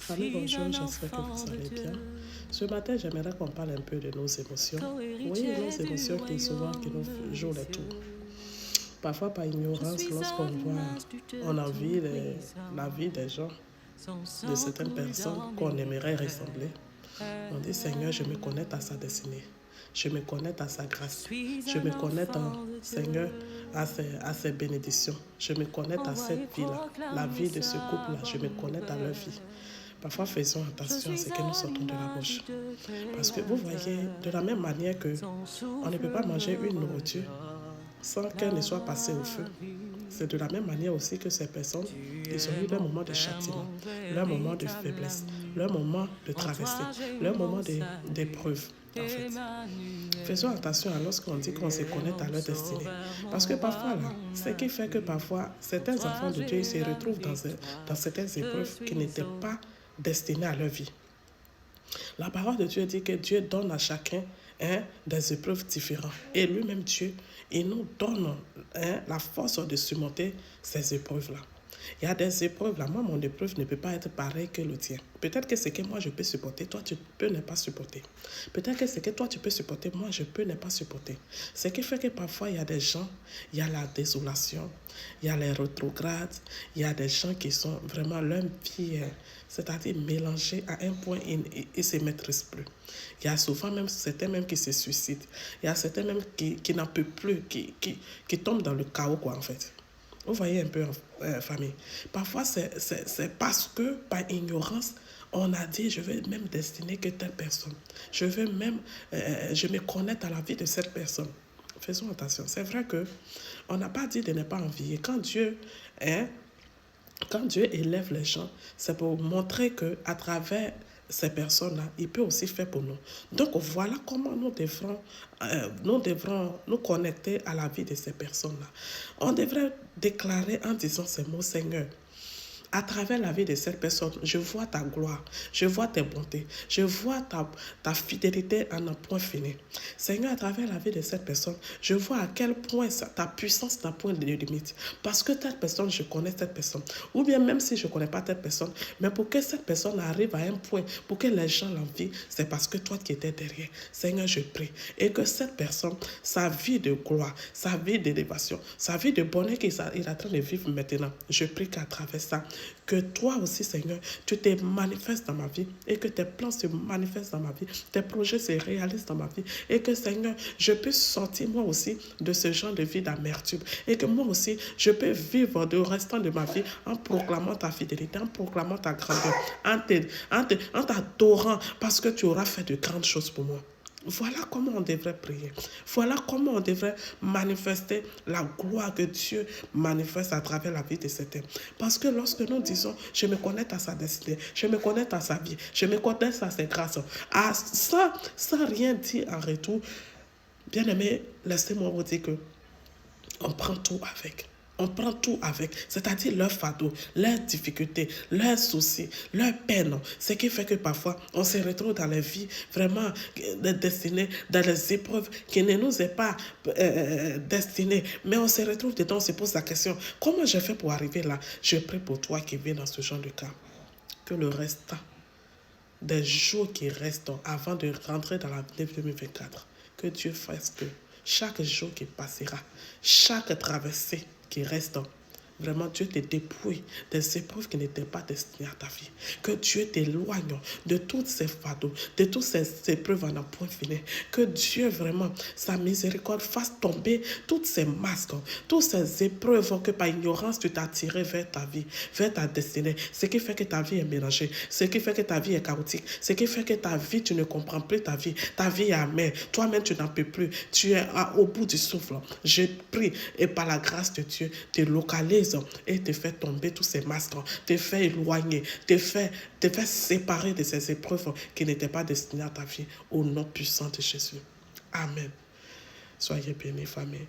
Famille, bonjour, j'espère que vous allez bien. Ce matin, j'aimerais qu'on parle un peu de nos émotions. Oui, nos émotions qui nous jouent les tours. Parfois, par ignorance, lorsqu'on voit, on a vu la vie des gens, de certaines personnes qu'on aimerait ressembler, on dit Seigneur, je me connecte à sa destinée. Je me connecte à sa grâce. Je me connecte, Seigneur, à ses bénédictions. Je me connecte à cette vie-là, la vie de ce couple-là. Je me connecte à leur vie. Parfois, faisons attention à ce que nous sortons de la bouche. Parce que vous voyez, de la même manière que on ne peut pas manger une nourriture sans qu'elle ne soit passée au feu. C'est de la même manière aussi que ces personnes, ils ont eu leur moment de châtiment, leur moment de faiblesse, leur moment de traversée, leur moment d'épreuve. En fait, faisons attention à lorsqu'on dit qu'on se connecte à leur destinée. Parce que parfois, là, ce qui fait que parfois, certains enfants de Dieu se retrouvent dans certaines épreuves qui n'étaient pas destinées à leur vie. La parole de Dieu dit que Dieu donne à chacun des épreuves différentes. Et lui-même, Dieu, il nous donne la force de surmonter ces épreuves-là. Il y a des épreuves là. Moi, mon épreuve ne peut pas être pareille que le tien. Peut-être que ce que moi je peux supporter, toi tu peux ne pas supporter. Peut-être que ce que toi tu peux supporter, moi je peux ne pas supporter. Ce qui fait que parfois il y a des gens, il y a la désolation, il y a les rétrogrades, il y a des gens qui sont vraiment leur vie, c'est-à-dire mélangés à un point, ils ne se maîtrisent plus. Il y a souvent même certains même qui se suicident. Il y a certains même qui n'en peuvent plus, qui tombent dans le chaos quoi en fait. Vous voyez un peu, famille. Parfois, c'est parce que, par ignorance, on a dit, je vais même destiner que telle personne. Je me connecte à la vie de cette personne. Faisons attention. C'est vrai que on n'a pas dit de ne pas envier. Quand Dieu élève les gens, c'est pour montrer qu'à travers ces personnes-là, il peut aussi faire pour nous. Donc voilà comment nous devrons nous connecter à la vie de ces personnes-là. On devrait déclarer en disant ces mots, Seigneur, à travers la vie de cette personne, je vois ta gloire, je vois tes bontés, je vois ta fidélité en un point fini. Seigneur, à travers la vie de cette personne, je vois à quel point ta puissance n'a point de limite. Parce que telle personne, je connais cette personne. Ou bien même si je ne connais pas telle personne, mais pour que cette personne arrive à un point, pour que les gens l'envient, c'est parce que toi qui étais derrière. Seigneur, je prie. Et que cette personne, sa vie de gloire, sa vie d'élévation, sa vie de bonheur qu'il est en train de vivre maintenant, je prie qu'à travers ça, que toi aussi, Seigneur, tu te manifestes dans ma vie et que tes plans se manifestent dans ma vie, tes projets se réalisent dans ma vie et que, Seigneur, je peux sortir moi aussi de ce genre de vie d'amertume et que moi aussi, je peux vivre le restant de ma vie en proclamant ta fidélité, en proclamant ta grandeur, en t'adorant parce que tu auras fait de grandes choses pour moi. Voilà comment on devrait prier. Voilà comment on devrait manifester la gloire que Dieu manifeste à travers la vie de certains. Parce que lorsque nous disons, je me connecte à sa destinée, je me connecte à sa vie, je me connecte à ses grâces, sans rien dire en retour, bien aimé, laissez-moi vous dire que on prend tout avec. On prend tout avec, c'est-à-dire leurs fardeaux, leurs difficultés, leurs soucis, leurs peines. Ce qui fait que parfois, on se retrouve dans les vies vraiment destinées, dans les épreuves qui ne nous est pas destinées. Mais on se retrouve dedans, on se pose la question, comment j'ai fait pour arriver là? Je prie pour toi qui vis dans ce genre de cas. Que le restant des jours qui restent avant de rentrer dans l'année 2024, que Dieu fasse que chaque jour qui passera, chaque traversée qui reste, vraiment Dieu te dépouille des épreuves qui n'étaient pas destinées à ta vie. Que Dieu t'éloigne de toutes ces fardeaux, de toutes ces épreuves en un point fini. Que Dieu vraiment, sa miséricorde, fasse tomber toutes ces masques, toutes ces épreuves que par ignorance tu t'as tiré vers ta vie, vers ta destinée. Ce qui fait que ta vie est mélangée, ce qui fait que ta vie est chaotique, ce qui fait que ta vie, tu ne comprends plus ta vie est amère, toi-même tu n'en peux plus, tu es au bout du souffle. Je prie et par la grâce de Dieu, te localise et te fait tomber tous ces masques, te fait éloigner, te fait séparer de ces épreuves qui n'étaient pas destinées à ta vie, au nom puissant de Jésus. Amen. Soyez bénis, famille.